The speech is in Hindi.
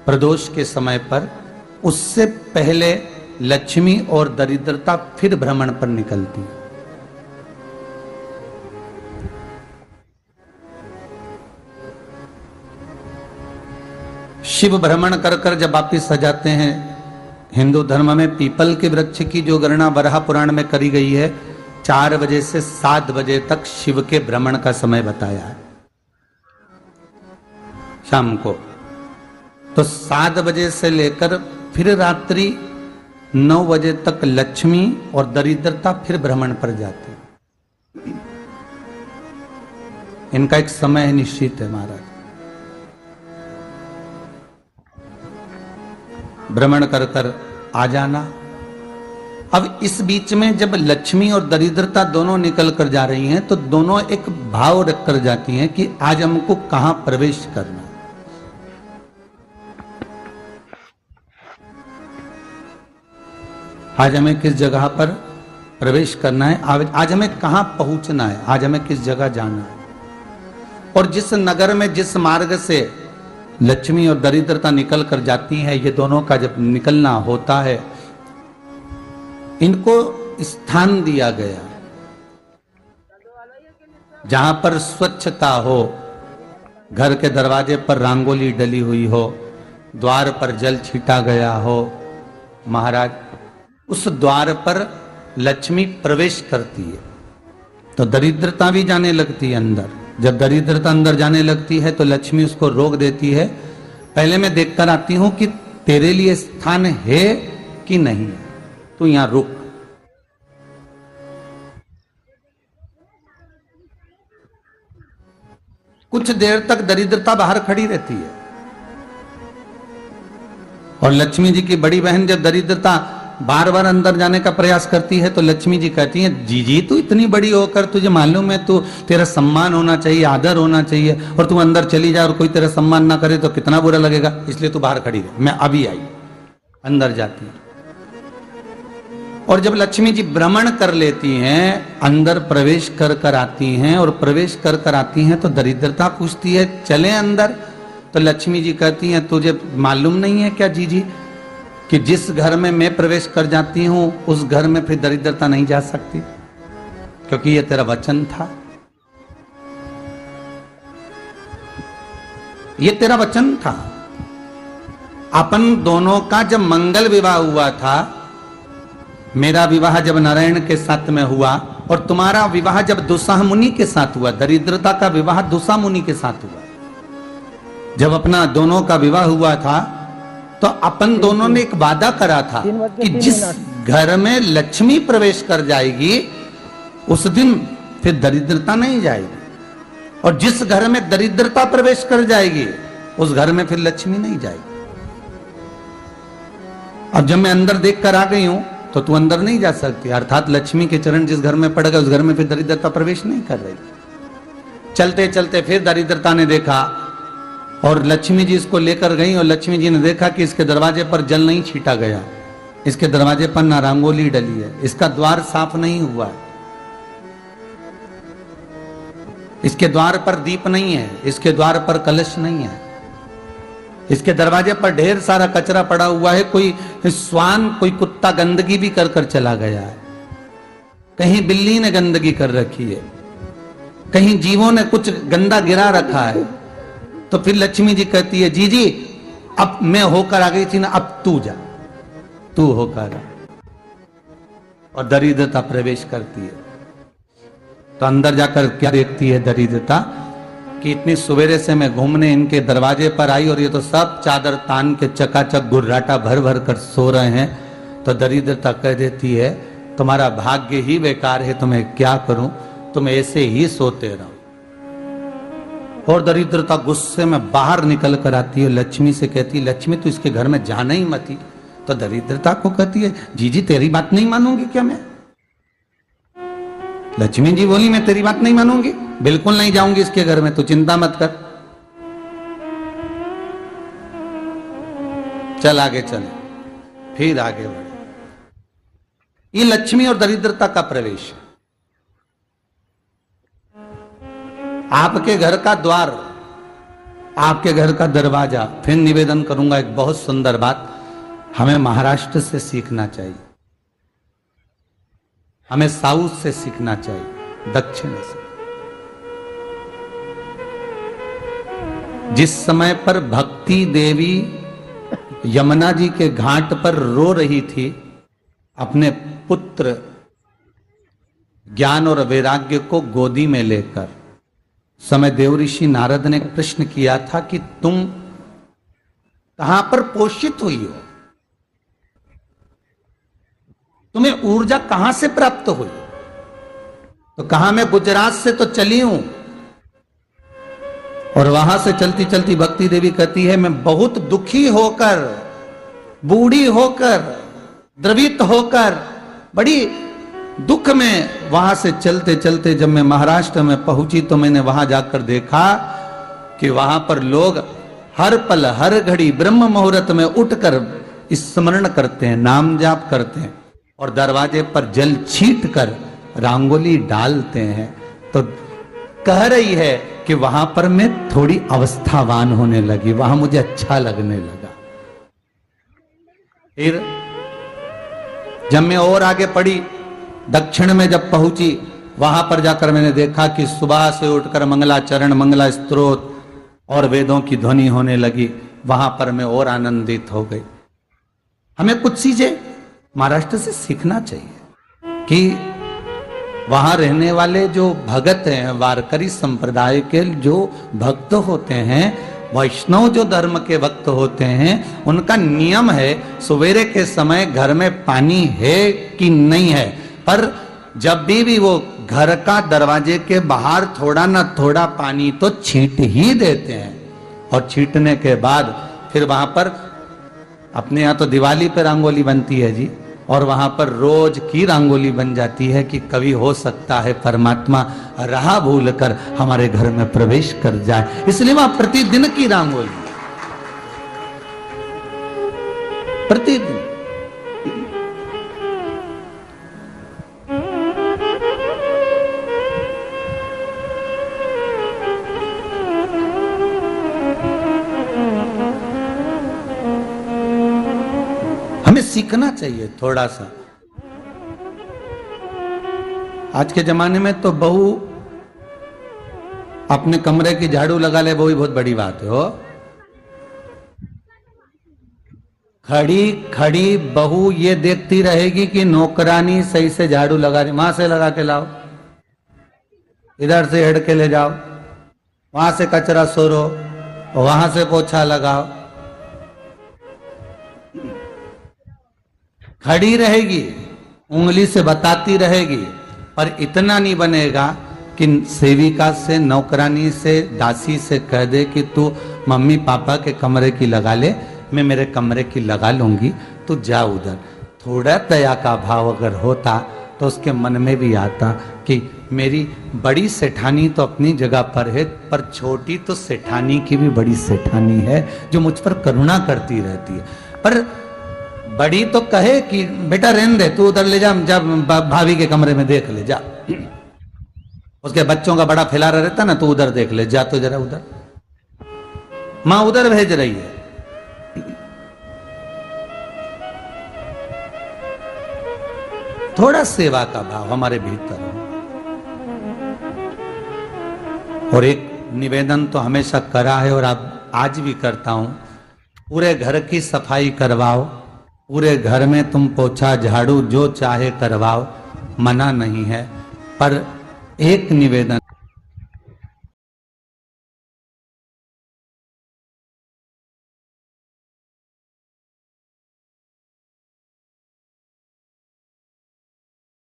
प्रदोष के समय पर, उससे पहले लक्ष्मी और दरिद्रता फिर भ्रमण पर निकलती है। शिव भ्रमण कर कर जब वापिस आ जाते हैं, हिंदू धर्म में पीपल के वृक्ष की जो गणना वराह पुराण में करी गई है, 4 बजे से 7 बजे तक शिव के भ्रमण का समय बताया है शाम को। तो 7 बजे से लेकर फिर रात्रि 9 बजे तक लक्ष्मी और दरिद्रता फिर भ्रमण पर जाती है। इनका एक समय निश्चित है महाराज। भ्रमण कर कर आ जाना। अब इस बीच में जब लक्ष्मी और दरिद्रता दोनों निकल कर जा रही हैं, तो दोनों एक भाव रख कर जाती हैं कि आज हमको कहां प्रवेश करना है। आज हमें किस जगह पर प्रवेश करना है, आज हमें कहां पहुंचना है, आज हमें किस जगह जाना है। और जिस नगर में जिस मार्ग से लक्ष्मी और दरिद्रता निकल कर जाती है, ये दोनों का जब निकलना होता है, इनको स्थान दिया गया जहां पर स्वच्छता हो, घर के दरवाजे पर रंगोली डली हुई हो, द्वार पर जल छीटा गया हो। महाराज, उस द्वार पर लक्ष्मी प्रवेश करती है तो दरिद्रता भी जाने लगती है अंदर। जब दरिद्रता अंदर जाने लगती है तो लक्ष्मी उसको रोक देती है, पहले मैं देखकर आती हूं कि तेरे लिए स्थान है कि नहीं, तू यहां रुक। कुछ देर तक दरिद्रता बाहर खड़ी रहती है और लक्ष्मी जी की बड़ी बहन जब दरिद्रता बार बार अंदर जाने का प्रयास करती है तो लक्ष्मी जी कहती हैं, जीजी तू इतनी बड़ी होकर तुझे मालूम है, तू तेरा सम्मान होना चाहिए, आदर होना चाहिए, और तू अंदर चली जा और कोई तेरा सम्मान ना करे तो कितना बुरा लगेगा, इसलिए तू बाहर खड़ी रहे। मैं अभी आई। अंदर जाती है और जब लक्ष्मी जी भ्रमण कर लेती हैं, अंदर प्रवेश कर कर आती हैं, और प्रवेश कर कर आती हैं तो दरिद्रता पूछती है चले अंदर। तो लक्ष्मी जी कहती हैं, तुझे मालूम नहीं है क्या जीजी कि जिस घर में मैं प्रवेश कर जाती हूं उस घर में फिर दरिद्रता नहीं जा सकती, क्योंकि ये तेरा वचन था, ये तेरा वचन था। अपन दोनों का जब मंगल विवाह हुआ था, मेरा विवाह जब नारायण के साथ में हुआ और तुम्हारा विवाह जब दुस्साह मुनि के साथ हुआ, दरिद्रता का विवाह दुस्साह मुनि के साथ हुआ। जब अपना दोनों का विवाह हुआ था तो अपन दोनों ने एक वादा करा था कि जिस घर में लक्ष्मी प्रवेश कर जाएगी उस दिन फिर दरिद्रता नहीं जाएगी, और जिस घर में दरिद्रता प्रवेश कर जाएगी उस घर में फिर लक्ष्मी नहीं जाएगी। अब जब मैं अंदर देख कर आ गई हूं तो तू अंदर नहीं जा सकती, अर्थात लक्ष्मी के चरण जिस घर में पड़ गए उस घर में फिर दरिद्रता प्रवेश नहीं कर रही। चलते चलते फिर दरिद्रता ने देखा और लक्ष्मी जी इसको लेकर गई, और लक्ष्मी जी ने देखा कि इसके दरवाजे पर जल नहीं छीटा गया, इसके दरवाजे पर ना रंगोली डली है, इसका द्वार साफ नहीं हुआ है, इसके द्वार पर दीप नहीं है, इसके द्वार पर कलश नहीं है, इसके दरवाजे पर ढेर सारा कचरा पड़ा हुआ है, कोई श्वान कोई कुत्ता गंदगी भी कर कर चला गया है, कहीं बिल्ली ने गंदगी कर रखी है, कहीं जीवों ने कुछ गंदा गिरा रखा है। तो फिर लक्ष्मी जी कहती है, जी जी अब मैं होकर आ गई थी ना, अब तू जा, तू होकर आ। और दरिद्रता प्रवेश करती है। तो अंदर जाकर क्या देखती है दरिद्रता कि इतनी सवेरे से मैं घूमने इनके दरवाजे पर आई और ये तो सब चादर तान के चकाचक गुर्राटा भर भर कर सो रहे हैं। तो दरिद्रता कह देती है, तुम्हारा भाग्य ही बेकार है, तुम्हें क्या करूं, तुम ऐसे ही सोते रहो। और दरिद्रता गुस्से में बाहर निकल कर आती है, लक्ष्मी से कहती है, लक्ष्मी तू इसके घर में जाना ही मत। तो दरिद्रता को कहती है, जीजी तेरी बात नहीं मानूंगी क्या मैं? लक्ष्मी जी बोली, मैं तेरी बात नहीं मानूंगी, बिल्कुल नहीं जाऊंगी इसके घर में, तू चिंता मत कर, चल आगे चले। फिर आगे बढ़े। ये लक्ष्मी और दरिद्रता का प्रवेश है। आपके घर का द्वार आपके घर का दरवाजा। फिर निवेदन करूंगा एक बहुत सुंदर बात, हमें महाराष्ट्र से सीखना चाहिए, हमें साउथ से सीखना चाहिए, दक्षिण से। जिस समय पर भक्ति देवी यमुना जी के घाट पर रो रही थी अपने पुत्र ज्ञान और वैराग्य को गोदी में लेकर, समय देव ऋषि नारद ने प्रश्न किया था कि तुम कहां पर पोषित हुई हो, तुम्हें ऊर्जा कहां से प्राप्त हुई? तो कहा मैं गुजरात से तो चली हूं। और वहां से चलती चलती भक्ति देवी कहती है मैं बहुत दुखी होकर, बूढ़ी होकर, द्रवित होकर, बड़ी दुख में वहां से चलते चलते जब मैं महाराष्ट्र में पहुंची तो मैंने वहां जाकर देखा कि वहां पर लोग हर पल हर घड़ी ब्रह्म मुहूर्त में उठकर स्मरण करते हैं, नाम जाप करते हैं और दरवाजे पर जल छीट कर रंगोली डालते हैं। तो कह रही है कि वहां पर मैं थोड़ी अवस्थावान होने लगी, वहां मुझे अच्छा लगने लगा। फिर जब मैं और आगे पढ़ी, दक्षिण में जब पहुंची, वहां पर जाकर मैंने देखा कि सुबह से उठकर मंगलाचरण, मंगला स्तोत्र और वेदों की ध्वनि होने लगी। वहां पर मैं और आनंदित हो गई। हमें कुछ चीजें महाराष्ट्र से सीखना चाहिए कि वहां रहने वाले जो भगत हैं, वारकरी संप्रदाय के जो भक्त होते हैं, वैष्णव जो धर्म के भक्त होते हैं, उनका नियम है सवेरे के समय घर में पानी है कि नहीं है, पर जब भी वो घर का दरवाजे के बाहर थोड़ा ना थोड़ा पानी तो छींट ही देते हैं। और छींटने के बाद फिर वहां पर अपने यहाँ तो दिवाली पे रंगोली बनती है जी, और वहां पर रोज की रंगोली बन जाती है कि कभी हो सकता है परमात्मा राह भूल कर हमारे घर में प्रवेश कर जाए, इसलिए वहां प्रतिदिन की रंगोली, प्रतिदिन। हमें सीखना चाहिए थोड़ा सा। आज के जमाने में तो बहू अपने कमरे की झाड़ू लगा ले, वो ही बहुत बड़ी बात है। हो खड़ी खड़ी बहू ये देखती रहेगी कि नौकरानी सही से झाड़ू लगा रही, वहां से लगा के लाओ, इधर से हेड के ले जाओ, वहां से कचरा सोरो, वहां से पोछा लगाओ। खड़ी रहेगी, उंगली से बताती रहेगी, पर इतना नहीं बनेगा कि सेविका से, नौकरानी से, दासी से कह दे कि तू मम्मी पापा के कमरे की लगा ले, मैं मेरे कमरे की लगा लूंगी, तू जा उधर। थोड़ा दया का भाव अगर होता तो उसके मन में भी आता कि मेरी बड़ी सेठानी तो अपनी जगह पर है, पर छोटी तो सेठानी की भी बड़ी सेठानी है जो मुझ पर करुणा करती रहती है। पर बड़ी तो कहे कि बेटा रहने दे, तू उधर ले जा, जब भाभी के कमरे में देख ले जा। उसके बच्चों का बड़ा फैलारा रहता ना, तो उधर देख ले जा, तो जरा उधर, मां उधर भेज रही है। थोड़ा सेवा का भाव हमारे भीतर हो। और एक निवेदन तो हमेशा करा है और अब आज भी करता हूं, पूरे घर की सफाई करवाओ, पूरे घर में तुम पोछा झाड़ू जो चाहे करवाओ, मना नहीं है, पर एक निवेदन